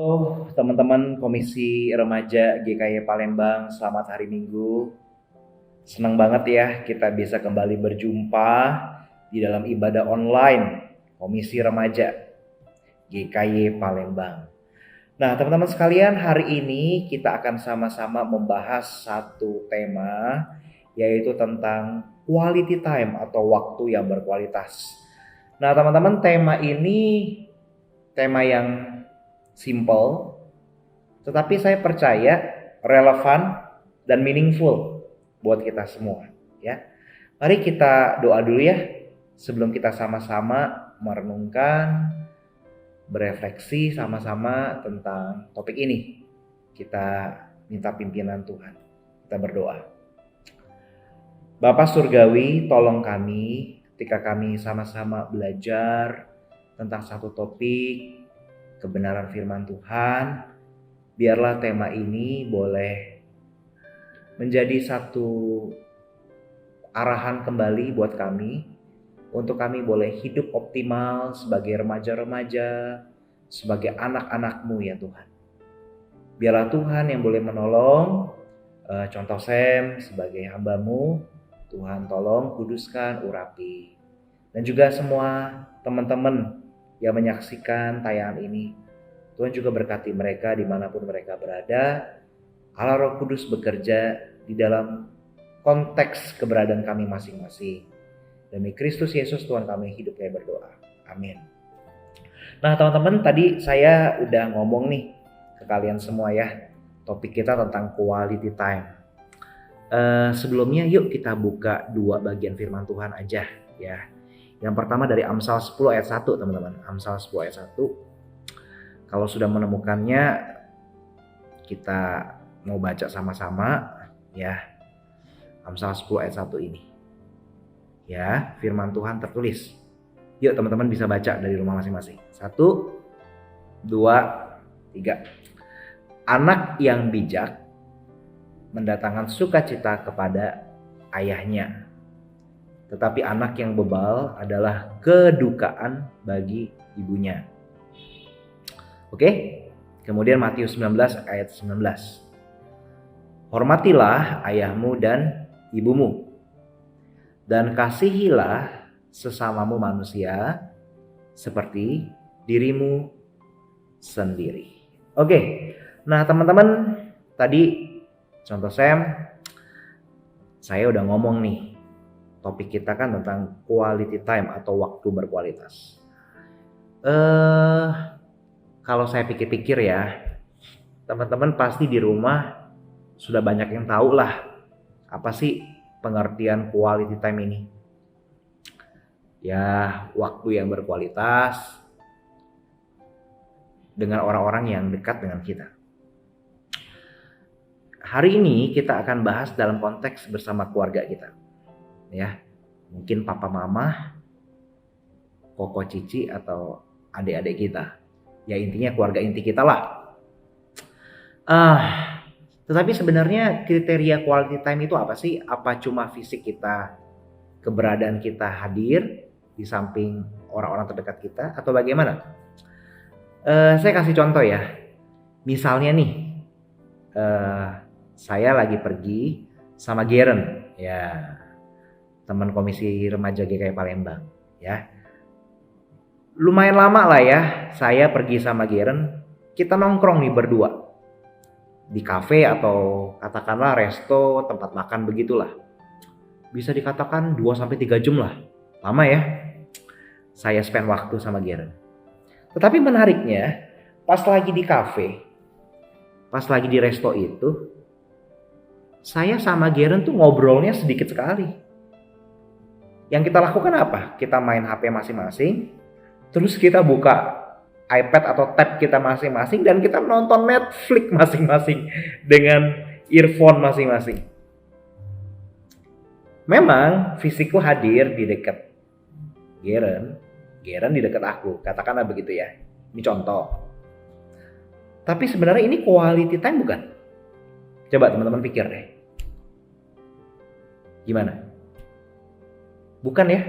Halo teman-teman Komisi Remaja GKY Palembang, selamat hari Minggu. Senang banget ya kita bisa kembali berjumpa di dalam ibadah online Komisi Remaja GKY Palembang. Nah teman-teman sekalian, hari ini kita akan sama-sama membahas satu tema, yaitu tentang quality time atau waktu yang berkualitas. Nah teman-teman, tema ini tema yang simple, tetapi saya percaya relevan dan meaningful buat kita semua, ya. Mari kita doa dulu ya sebelum kita sama-sama merenungkan, berefleksi sama-sama tentang topik ini. Kita minta pimpinan Tuhan. Kita berdoa. Bapa Surgawi, tolong kami ketika kami sama-sama belajar tentang satu topik kebenaran firman Tuhan. Biarlah tema ini boleh menjadi satu arahan kembali buat kami, untuk kami boleh hidup optimal sebagai remaja-remaja, sebagai anak-anak-Mu ya Tuhan. Biarlah Tuhan yang boleh menolong, contoh Sam sebagai hamba-Mu. Tuhan tolong kuduskan, urapi. Dan juga semua teman-teman yang menyaksikan tayangan ini, Tuhan juga berkati mereka dimanapun mereka berada. Allah Roh Kudus bekerja di dalam konteks keberadaan kami masing-masing. Demi Kristus Yesus Tuhan kami hidup kayak berdoa. Amin. Nah teman-teman, tadi saya udah ngomong nih ke kalian semua ya, topik kita tentang quality time. Sebelumnya yuk kita buka dua bagian firman Tuhan aja ya. Yang pertama dari Amsal 10 ayat 1 teman-teman. Amsal 10 ayat 1. Kalau sudah menemukannya, kita mau baca sama-sama ya. Amsal 10 ayat 1 ini. Ya, firman Tuhan tertulis. Yuk teman-teman bisa baca dari rumah masing-masing. 1, 2, 3. Anak yang bijak mendatangkan sukacita kepada ayahnya, tetapi anak yang bebal adalah kedukaan bagi ibunya. Oke? Kemudian Matius 19 ayat 19. Hormatilah ayahmu dan ibumu, dan kasihilah sesamamu manusia seperti dirimu sendiri. Oke. Nah, teman-teman, tadi contoh Sam, saya udah ngomong nih. Topik kita kan tentang quality time atau waktu berkualitas. Kalau saya pikir-pikir ya, teman-teman pasti di rumah sudah banyak yang tahu lah apa sih pengertian quality time ini. Ya, waktu yang berkualitas dengan orang-orang yang dekat dengan kita. Hari ini kita akan bahas dalam konteks bersama keluarga kita. Ya, mungkin papa mama, koko cici atau adik-adik kita. Ya intinya keluarga inti kita lah. Tetapi sebenarnya kriteria quality time itu apa sih? Apa cuma fisik kita, keberadaan kita hadir di samping orang-orang terdekat kita, atau bagaimana? Saya kasih contoh ya. Misalnya nih, saya lagi pergi sama Geren, ya, teman Komisi Remaja GKY Palembang, ya. Lumayan lama lah ya, saya pergi sama Geren, kita nongkrong nih berdua di kafe atau katakanlah resto, tempat makan begitulah. Bisa dikatakan 2-3 jam lah. Lama ya saya spend waktu sama Geren. Tetapi menariknya, pas lagi di kafe, pas lagi di resto itu, saya sama Geren tuh ngobrolnya sedikit sekali. Yang kita lakukan apa? Kita main HP masing-masing, terus kita buka iPad atau tab kita masing-masing, dan kita nonton Netflix masing-masing dengan earphone masing-masing. Memang fisikku hadir di dekat Geren di dekat aku, katakanlah begitu ya. Ini contoh. Tapi sebenarnya ini quality time bukan? Coba teman-teman pikir deh. Gimana? Bukan ya?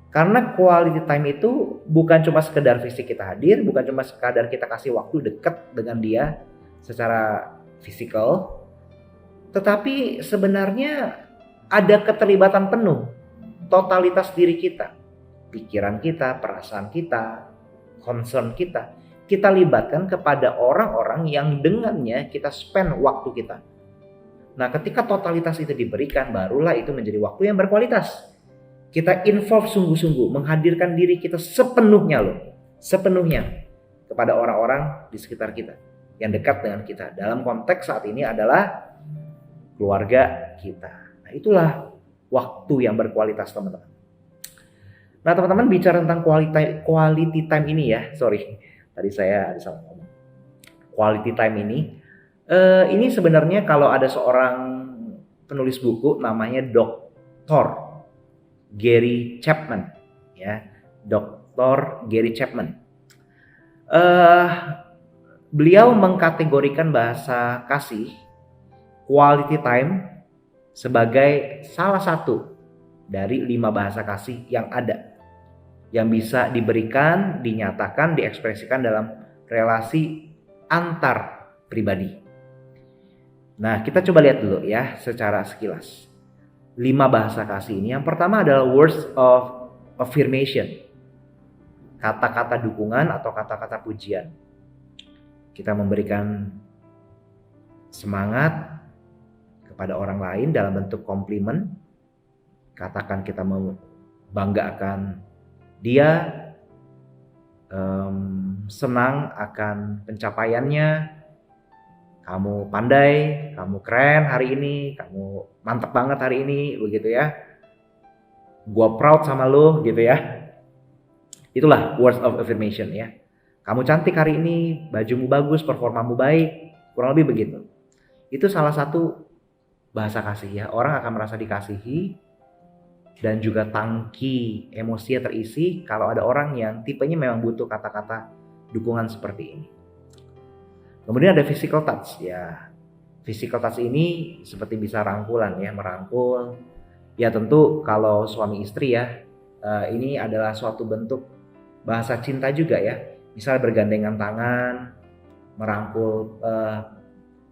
Karena quality time itu bukan cuma sekedar fisik kita hadir, bukan cuma sekadar kita kasih waktu dekat dengan dia secara fisikal, tetapi sebenarnya ada keterlibatan penuh, totalitas diri kita, pikiran kita, perasaan kita, concern kita, kita libatkan kepada orang-orang yang dengannya kita spend waktu kita. Nah, ketika totalitas itu diberikan, barulah itu menjadi waktu yang berkualitas. Kita involve sungguh-sungguh, menghadirkan diri kita sepenuhnya sepenuhnya kepada orang-orang di sekitar kita, yang dekat dengan kita. Dalam konteks saat ini adalah keluarga kita. Nah, itulah waktu yang berkualitas, teman-teman. Nah, teman-teman bicara tentang quality time ini ya, sorry, tadi saya ada salah ngomong. Quality time ini sebenarnya kalau ada seorang penulis buku namanya Dr. Gary Chapman, ya, Dr. Gary Chapman. Beliau mengkategorikan bahasa kasih, quality time, sebagai salah satu dari 5 bahasa kasih yang ada, yang bisa diberikan, dinyatakan, diekspresikan dalam relasi antar pribadi. Nah, kita coba lihat dulu ya secara sekilas. 5 bahasa kasih ini. Yang pertama adalah words of affirmation. Kata-kata dukungan atau kata-kata pujian. Kita memberikan semangat kepada orang lain dalam bentuk komplimen. Katakan kita membanggakan dia, senang akan pencapaiannya. Kamu pandai, kamu keren hari ini, kamu mantep banget hari ini, begitu ya. Gua proud sama lo, gitu ya. Itulah words of affirmation ya. Kamu cantik hari ini, bajumu bagus, performamu baik, kurang lebih begitu. Itu salah satu bahasa kasih ya. Orang akan merasa dikasihi dan juga tangki emosinya terisi kalau ada orang yang tipenya memang butuh kata-kata dukungan seperti ini. Kemudian ada physical touch ya. Physical touch ini seperti bisa rangkulan ya, merangkul. Ya tentu kalau suami istri ya, ini adalah suatu bentuk bahasa cinta juga ya. Misal bergandengan tangan, merangkul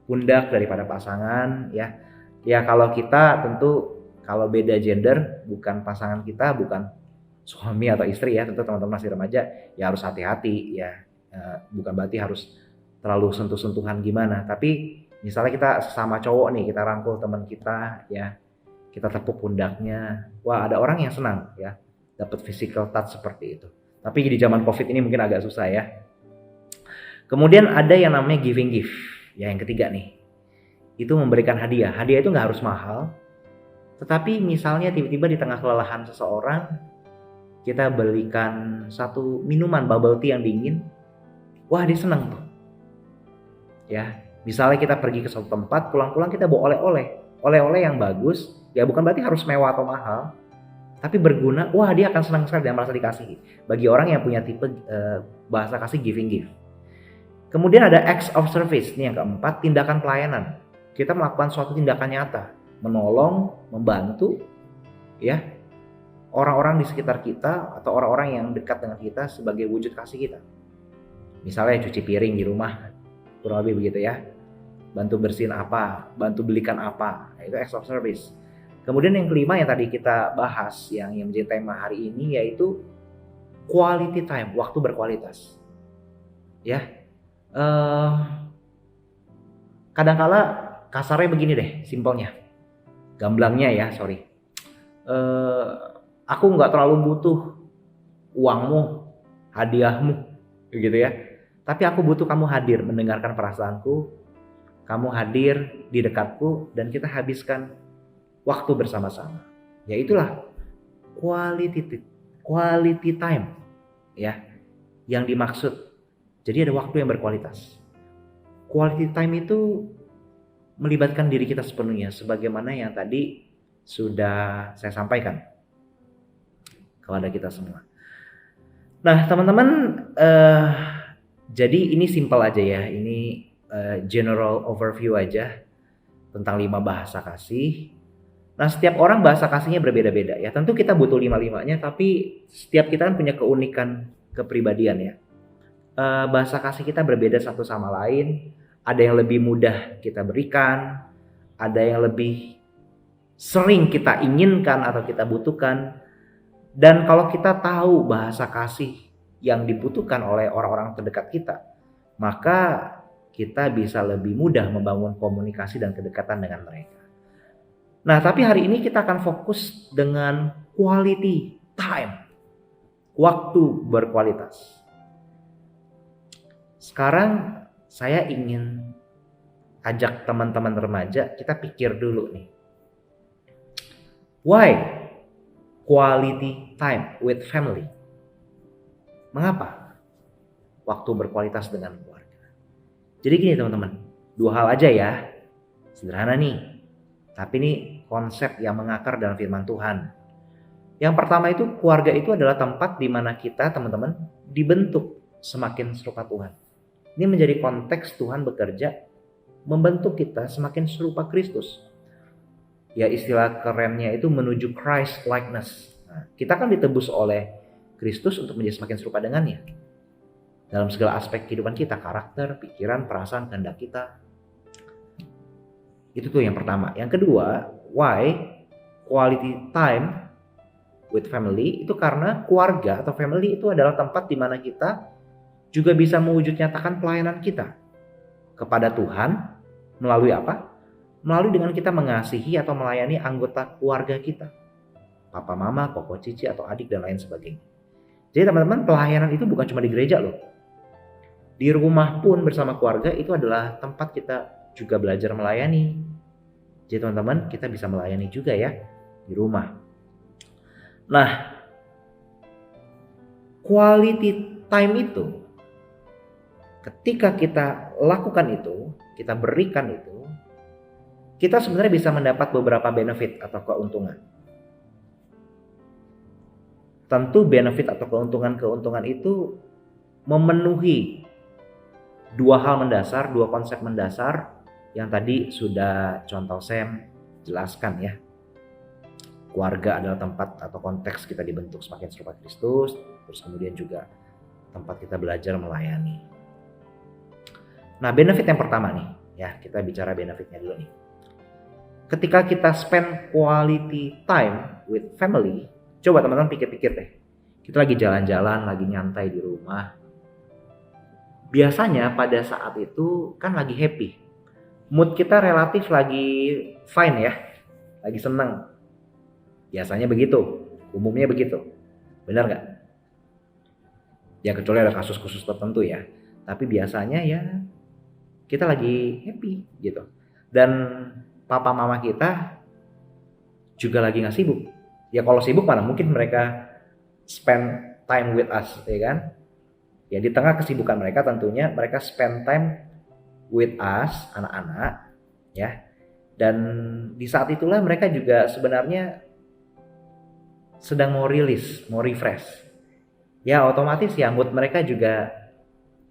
pundak daripada pasangan ya. Ya kalau kita tentu kalau beda gender, bukan pasangan kita, bukan suami atau istri ya, tentu teman-teman masih remaja ya harus hati-hati ya. Bukan berarti harus terlalu sentuh-sentuhan gimana, tapi misalnya kita sama cowok nih, kita rangkul teman kita ya, kita tepuk pundaknya, wah ada orang yang senang ya dapat physical touch seperti itu. Tapi di zaman COVID ini mungkin agak susah ya. Kemudian ada yang namanya giving gift ya, yang ketiga nih, itu memberikan hadiah. Hadiah itu nggak harus mahal, tetapi misalnya tiba-tiba di tengah kelelahan seseorang, kita belikan satu minuman bubble tea yang dingin, wah dia senang tuh. Ya, misalnya kita pergi ke suatu tempat, pulang-pulang kita bawa oleh-oleh yang bagus, ya bukan berarti harus mewah atau mahal, tapi berguna, wah dia akan senang sekali dan merasa dikasihi. Bagi orang yang punya tipe bahasa kasih giving gift. Kemudian ada acts of service, ini yang keempat, tindakan pelayanan. Kita melakukan suatu tindakan nyata, menolong, membantu, ya orang-orang di sekitar kita atau orang-orang yang dekat dengan kita sebagai wujud kasih kita. Misalnya cuci piring di rumah, kurang lebih begitu ya, bantu bersihin apa, bantu belikan apa, nah, itu acts of service. Kemudian yang kelima yang tadi kita bahas, yang menjadi tema hari ini, yaitu quality time, waktu berkualitas ya. Kadangkala kasarnya begini deh, simpelnya, gamblangnya ya, sorry, aku nggak terlalu butuh uangmu, hadiahmu gitu ya, tapi aku butuh kamu hadir, mendengarkan perasaanku, kamu hadir di dekatku, dan kita habiskan waktu bersama-sama. Ya itulah quality time ya, yang dimaksud. Jadi ada waktu yang berkualitas. Quality time itu melibatkan diri kita sepenuhnya, sebagaimana yang tadi sudah saya sampaikan kepada kita semua. Nah teman-teman, jadi ini simple aja ya, ini general overview aja tentang 5 bahasa kasih. Nah, setiap orang bahasa kasihnya berbeda-beda ya. Tentu kita butuh lima-limanya, tapi setiap kita kan punya keunikan kepribadian ya. Bahasa kasih kita berbeda satu sama lain. Ada yang lebih mudah kita berikan, ada yang lebih sering kita inginkan atau kita butuhkan. Dan kalau kita tahu bahasa kasih yang dibutuhkan oleh orang-orang terdekat kita, maka kita bisa lebih mudah membangun komunikasi dan kedekatan dengan mereka. Nah, tapi hari ini kita akan fokus dengan quality time, waktu berkualitas. Sekarang saya ingin ajak teman-teman remaja, kita pikir dulu nih. Why quality time with family? Mengapa waktu berkualitas dengan keluarga? Jadi gini teman-teman, dua hal aja ya, sederhana nih. Tapi ini konsep yang mengakar dalam firman Tuhan. Yang pertama itu, keluarga itu adalah tempat di mana kita teman-teman dibentuk semakin serupa Tuhan. Ini menjadi konteks Tuhan bekerja membentuk kita semakin serupa Kristus. Ya, istilah kerennya itu menuju Christ likeness. Nah, kita kan ditebus oleh Kristus untuk menjadi semakin serupa dengannya. Dalam segala aspek kehidupan kita, karakter, pikiran, perasaan, kehendak kita. Itu tuh yang pertama. Yang kedua, why quality time with family? Itu karena keluarga atau family itu adalah tempat di mana kita juga bisa mewujud nyatakan pelayanan kita kepada Tuhan melalui apa? Melalui dengan kita mengasihi atau melayani anggota keluarga kita. Papa, mama, koko, cici, atau adik, dan lain sebagainya. Jadi teman-teman, pelayanan itu bukan cuma di gereja loh. Di rumah pun bersama keluarga itu adalah tempat kita juga belajar melayani. Jadi teman-teman, kita bisa melayani juga ya di rumah. Nah, quality time itu, ketika kita lakukan itu, kita berikan itu, kita sebenarnya bisa mendapat beberapa benefit atau keuntungan. Tentu benefit atau keuntungan itu memenuhi dua hal mendasar, dua konsep mendasar yang tadi sudah contoh Sam jelaskan ya. Keluarga adalah tempat atau konteks kita dibentuk semakin serupa Kristus, terus kemudian juga tempat kita belajar melayani. Nah, benefit yang pertama nih, ya kita bicara benefitnya dulu nih. Ketika kita spend quality time with family, coba teman-teman pikir-pikir deh. Kita lagi jalan-jalan, lagi nyantai di rumah. Biasanya pada saat itu kan lagi happy. Mood kita relatif lagi fine ya. Lagi senang. Biasanya begitu. Umumnya begitu. Benar nggak? Ya kecuali ada kasus khusus tertentu ya. Tapi biasanya ya kita lagi happy gitu. Dan papa mama kita juga lagi nggak sibuk. Ya kalau sibuk mana mungkin mereka spend time with us, ya kan? Ya di tengah kesibukan mereka tentunya mereka spend time with us, anak-anak, ya. Dan di saat itulah mereka juga sebenarnya sedang mau rilis, mau refresh. Ya otomatis ya mood mereka juga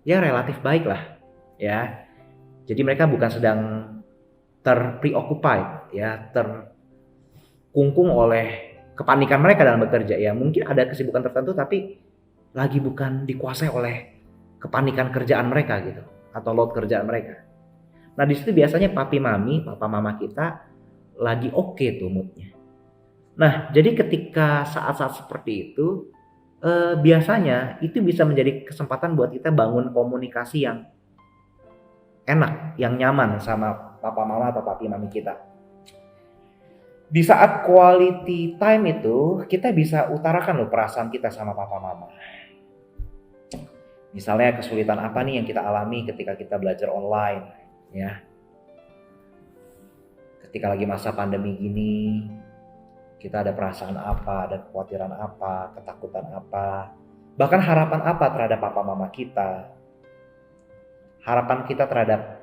ya relatif baik lah, ya. Jadi mereka bukan sedang terpreoccupied, ya, terkungkung oleh kepanikan mereka dalam bekerja. Ya mungkin ada kesibukan tertentu tapi lagi bukan dikuasai oleh kepanikan kerjaan mereka gitu atau load kerjaan mereka. Nah di situ biasanya papi mami, papa mama kita lagi oke tuh moodnya. Nah jadi ketika saat-saat seperti itu biasanya itu bisa menjadi kesempatan buat kita bangun komunikasi yang enak, yang nyaman sama papa mama atau papi mami kita. Di saat quality time itu kita bisa utarakan loh perasaan kita sama papa mama. Misalnya kesulitan apa nih yang kita alami ketika kita belajar online, ya. Ketika lagi masa pandemi gini, kita ada perasaan apa, ada kekhawatiran apa, ketakutan apa, bahkan harapan apa terhadap papa mama kita. Harapan kita terhadap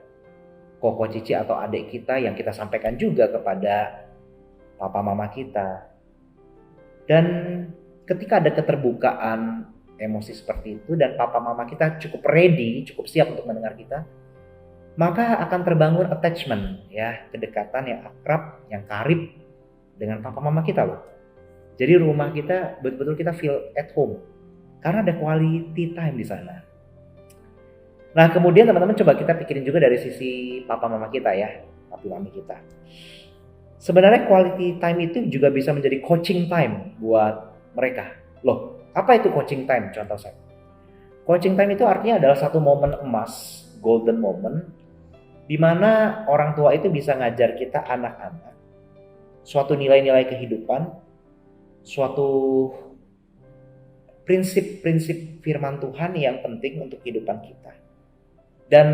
koko cici atau adik kita yang kita sampaikan juga kepada papa mama kita. Dan ketika ada keterbukaan emosi seperti itu dan papa mama kita cukup ready, cukup siap untuk mendengar kita, maka akan terbangun attachment, ya, kedekatan yang akrab, yang karib dengan papa mama kita loh. Jadi rumah kita betul-betul kita feel at home karena ada quality time di sana. Nah kemudian teman-teman coba kita pikirin juga dari sisi papa mama kita ya, papi mami kita. Sebenarnya quality time itu juga bisa menjadi coaching time buat mereka. Loh, apa itu coaching time? Contoh saya. Coaching time itu artinya adalah satu momen emas, golden moment, di mana orang tua itu bisa ngajar kita anak-anak suatu nilai-nilai kehidupan, suatu prinsip-prinsip firman Tuhan yang penting untuk kehidupan kita. Dan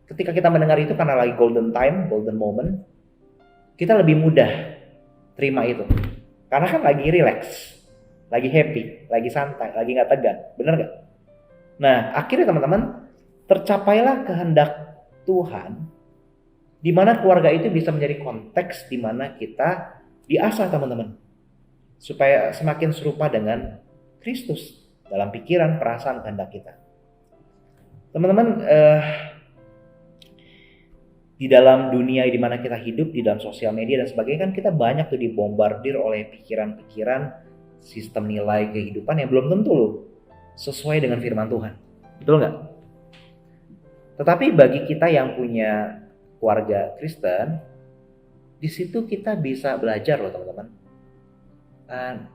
ketika kita mendengar itu karena lagi golden time, golden moment, kita lebih mudah terima itu. Karena kan lagi relax, lagi happy, lagi santai, lagi gak tegang. Bener gak? Nah akhirnya teman-teman, tercapailah kehendak Tuhan di mana keluarga itu bisa menjadi konteks di mana kita diasah teman-teman supaya semakin serupa dengan Kristus dalam pikiran, perasaan, kehendak kita. Teman-teman, di dalam dunia di mana kita hidup, di dalam sosial media dan sebagainya kan kita banyak tuh dibombardir oleh pikiran-pikiran, sistem nilai kehidupan yang belum tentu loh sesuai dengan firman Tuhan. Betul nggak? Tetapi bagi kita yang punya keluarga Kristen, di situ kita bisa belajar loh teman-teman.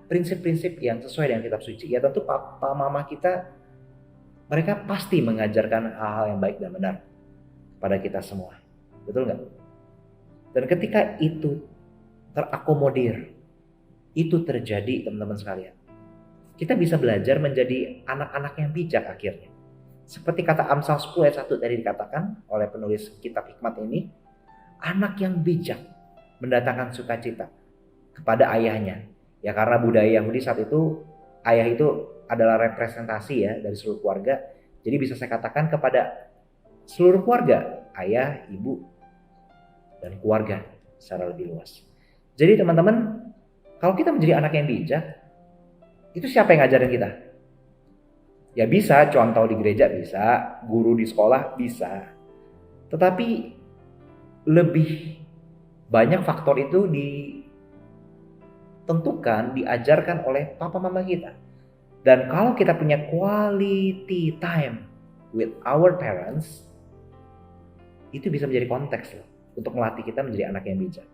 Prinsip-prinsip yang sesuai dengan kitab suci. Ya tentu papa mama kita, mereka pasti mengajarkan hal-hal yang baik dan benar kepada kita semua. Betul nggak? Dan ketika itu terakomodir, itu terjadi teman-teman sekalian, kita bisa belajar menjadi anak-anak yang bijak akhirnya. Seperti kata Amsal 10 ayat 1 tadi dikatakan oleh penulis kitab hikmat ini, anak yang bijak mendatangkan sukacita kepada ayahnya. Ya karena budaya Yahudi saat itu, ayah itu adalah representasi ya dari seluruh keluarga. Jadi bisa saya katakan kepada seluruh keluarga, ayah, ibu, dan keluarga secara lebih luas. Jadi teman-teman, kalau kita menjadi anak yang bijak, itu siapa yang ngajarin kita? Ya bisa, contoh di gereja bisa, guru di sekolah bisa. Tetapi lebih banyak faktor itu ditentukan, diajarkan oleh papa mama kita. Dan kalau kita punya quality time with our parents, itu bisa menjadi konteks loh, untuk melatih kita menjadi anak yang bijak.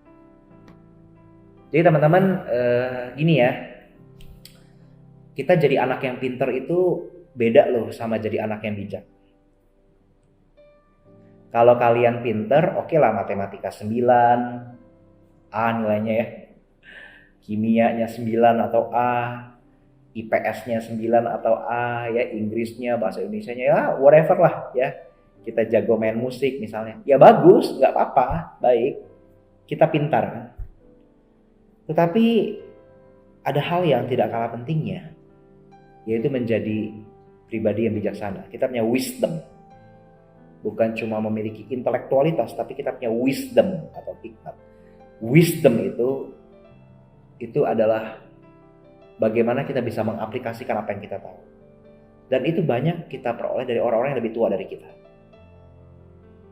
Jadi teman-teman, gini ya, kita jadi anak yang pinter itu beda loh sama jadi anak yang bijak. Kalau kalian pinter, oke lah matematika 9, A nilainya ya. Kimianya 9 atau A, IPS-nya 9 atau A, ya Inggrisnya, bahasa Indonesianya ya whatever lah ya. Kita jago main musik misalnya. Ya bagus, nggak apa-apa, baik. Kita pintar kan. Tetapi ada hal yang tidak kalah pentingnya, yaitu menjadi pribadi yang bijaksana. Kita punya wisdom. Bukan cuma memiliki intelektualitas, tapi kita punya wisdom atau hikmat. Wisdom itu adalah bagaimana kita bisa mengaplikasikan apa yang kita tahu. Dan itu banyak kita peroleh dari orang-orang yang lebih tua dari kita.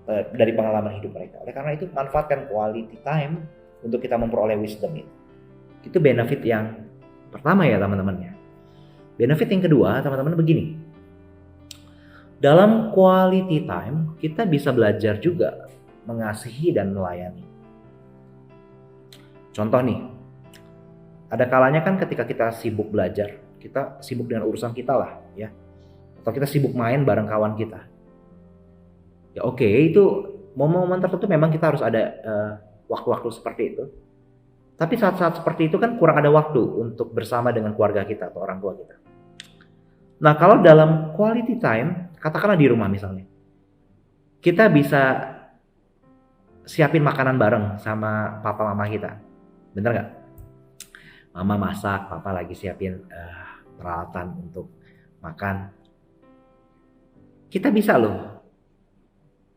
Dari pengalaman hidup mereka. Oleh karena itu manfaatkan quality time untuk kita memperoleh wisdom itu. Itu benefit yang pertama ya teman-temannya. Benefit yang kedua teman-teman begini. Dalam quality time kita bisa belajar juga mengasihi dan melayani. Contoh nih, ada kalanya kan ketika kita sibuk belajar, kita sibuk dengan urusan kita lah ya. Atau kita sibuk main bareng kawan kita. Ya oke, itu momen-momen tertentu memang kita harus ada waktu-waktu seperti itu. Tapi saat-saat seperti itu kan kurang ada waktu untuk bersama dengan keluarga kita atau orang tua kita. Nah kalau dalam quality time, katakanlah di rumah misalnya, kita bisa siapin makanan bareng sama papa mama kita. Bener gak? Mama masak, papa lagi siapin peralatan untuk makan. Kita bisa loh,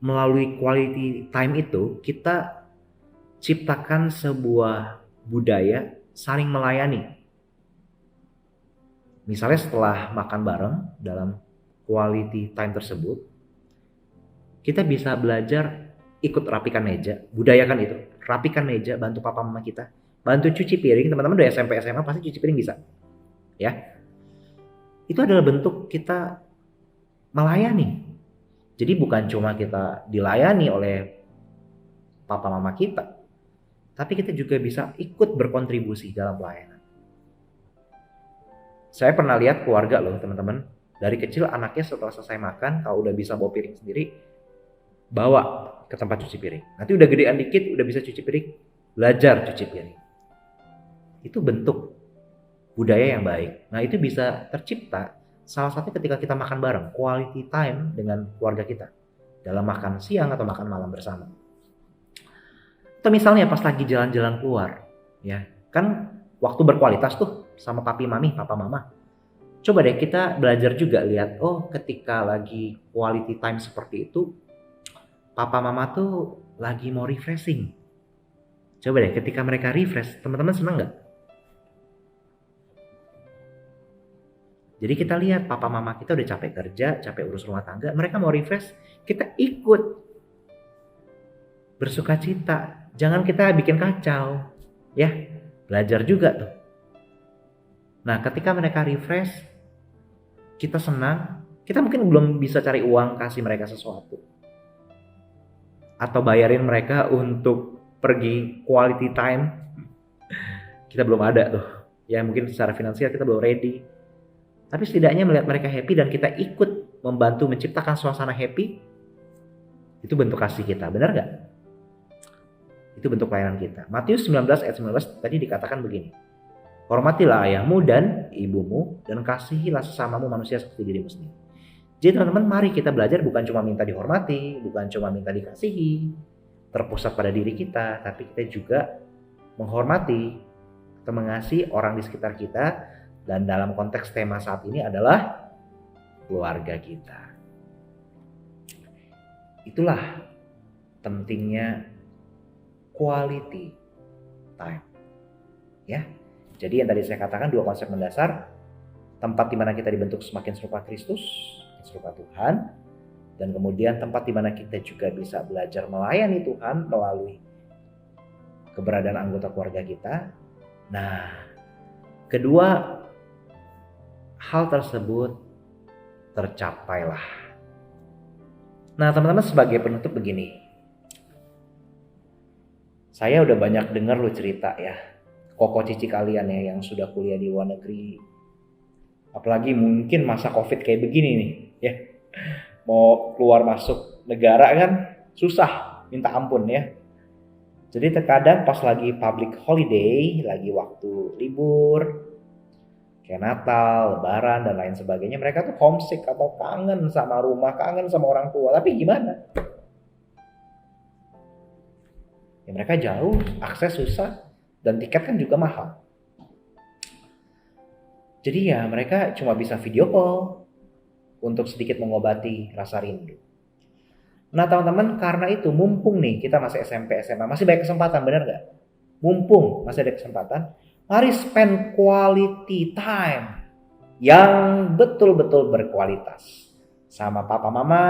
melalui quality time itu, kita ciptakan sebuah budaya saling melayani. Misalnya setelah makan bareng dalam quality time tersebut, kita bisa belajar ikut rapikan meja, budayakan itu, rapikan meja, bantu papa mama kita, bantu cuci piring, teman-teman udah SMP SMA pasti cuci piring bisa, ya. Itu adalah bentuk kita melayani. Jadi bukan cuma kita dilayani oleh papa mama kita, tapi kita juga bisa ikut berkontribusi dalam pelayanan. Saya pernah lihat keluarga loh teman-teman, dari kecil anaknya setelah selesai makan, kalau udah bisa bawa piring sendiri, bawa ke tempat cuci piring. Nanti udah gedean dikit, udah bisa cuci piring, belajar cuci piring. Itu bentuk budaya yang baik. Nah itu bisa tercipta salah satunya ketika kita makan bareng, quality time dengan keluarga kita dalam makan siang atau makan malam bersama. Atau misalnya pas lagi jalan-jalan keluar, ya kan waktu berkualitas tuh sama papi mami, papa mama. Coba deh kita belajar juga lihat, oh ketika lagi quality time seperti itu, papa mama tuh lagi mau refreshing. Coba deh ketika mereka refresh, teman-teman senang nggak? Jadi kita lihat papa mama kita udah capek kerja, capek urus rumah tangga, mereka mau refresh, kita ikut bersuka cita. Jangan kita bikin kacau, ya. Belajar juga tuh. Nah, ketika mereka refresh, kita senang, kita mungkin belum bisa cari uang kasih mereka sesuatu. Atau bayarin mereka untuk pergi quality time. Kita belum ada tuh. Ya mungkin secara finansial kita belum ready. Tapi setidaknya melihat mereka happy dan kita ikut membantu menciptakan suasana happy, itu bentuk kasih kita, benar nggak? Itu bentuk pelayanan kita. Matius 19 ayat 19 tadi dikatakan begini. Hormatilah ayahmu dan ibumu dan kasihilah sesamamu manusia seperti dirimu sendiri. Jadi teman-teman, mari kita belajar bukan cuma minta dihormati, bukan cuma minta dikasihi, terpusat pada diri kita, tapi kita juga menghormati atau mengasihi orang di sekitar kita. Dan dalam konteks tema saat ini adalah keluarga kita. Itulah pentingnya quality time. Ya. Jadi yang tadi saya katakan dua konsep mendasar, tempat di mana kita dibentuk semakin serupa Kristus, serupa Tuhan, dan kemudian tempat di mana kita juga bisa belajar melayani Tuhan melalui keberadaan anggota keluarga kita. Nah, kedua hal tersebut tercapailah. Nah teman-teman, sebagai penutup begini. Saya udah banyak dengar lu cerita ya, koko cici kalian ya yang sudah kuliah di luar negeri. Apalagi mungkin masa COVID kayak begini nih ya. Mau keluar masuk negara kan susah, minta ampun ya. Jadi terkadang pas lagi public holiday, lagi waktu libur, kayak Natal, Lebaran, dan lain sebagainya, mereka tuh homesick atau kangen sama rumah, kangen sama orang tua. Tapi gimana? Ya mereka jauh, akses susah, dan tiket kan juga mahal. Jadi ya mereka cuma bisa video call untuk sedikit mengobati rasa rindu. Nah teman-teman, karena itu mumpung nih kita masih SMP, SMA, masih banyak kesempatan, benar nggak? Mumpung masih ada kesempatan, mari spend quality time yang betul-betul berkualitas sama papa mama,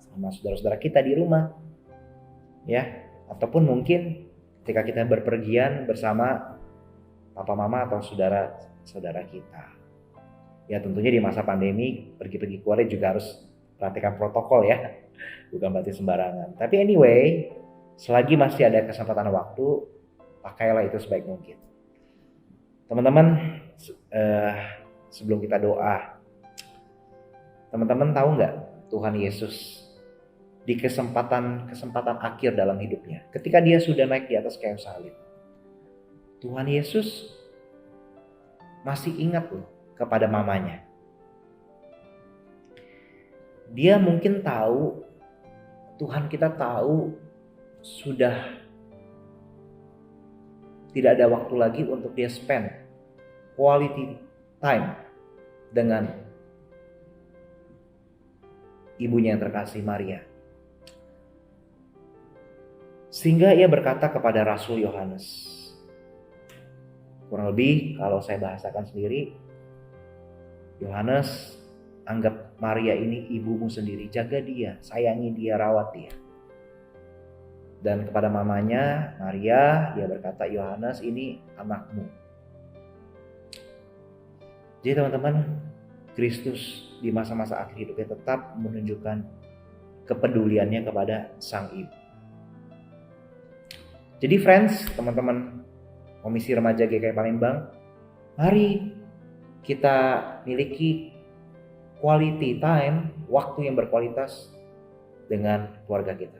sama saudara-saudara kita di rumah, ya. Ataupun mungkin ketika kita berpergian bersama papa mama atau saudara-saudara kita. Ya tentunya di masa pandemi pergi-pergi keluar juga harus perhatikan protokol ya, bukan berarti sembarangan. Tapi anyway, selagi masih ada kesempatan waktu, pakailah itu sebaik mungkin. Teman-teman, sebelum kita doa, teman-teman tahu nggak Tuhan Yesus di kesempatan akhir dalam hidupnya, ketika dia sudah naik di atas kayu salib, Tuhan Yesus masih ingat loh kepada mamanya. Dia mungkin tahu, Tuhan kita tahu sudah tidak ada waktu lagi untuk dia spend quality time dengan ibunya yang terkasih Maria. Sehingga ia berkata kepada Rasul Yohanes, kurang lebih kalau saya bahasakan sendiri, Yohanes, anggap Maria ini ibumu sendiri, jaga dia, sayangi dia, rawat dia. Dan kepada mamanya, Maria, dia berkata, Yohanes ini anakmu. Jadi teman-teman, Kristus di masa-masa akhir hidupnya tetap menunjukkan kepeduliannya kepada sang ibu. Jadi friends, teman-teman Komisi Remaja GKI Palembang, mari kita miliki quality time, waktu yang berkualitas dengan keluarga kita.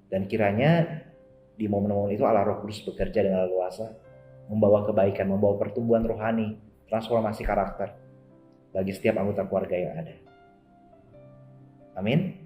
Dan kiranya di momen-momen itu Allah Roh Kudus bekerja dengan leluasa, membawa kebaikan, membawa pertumbuhan rohani, transformasi karakter bagi setiap anggota keluarga yang ada. Amin.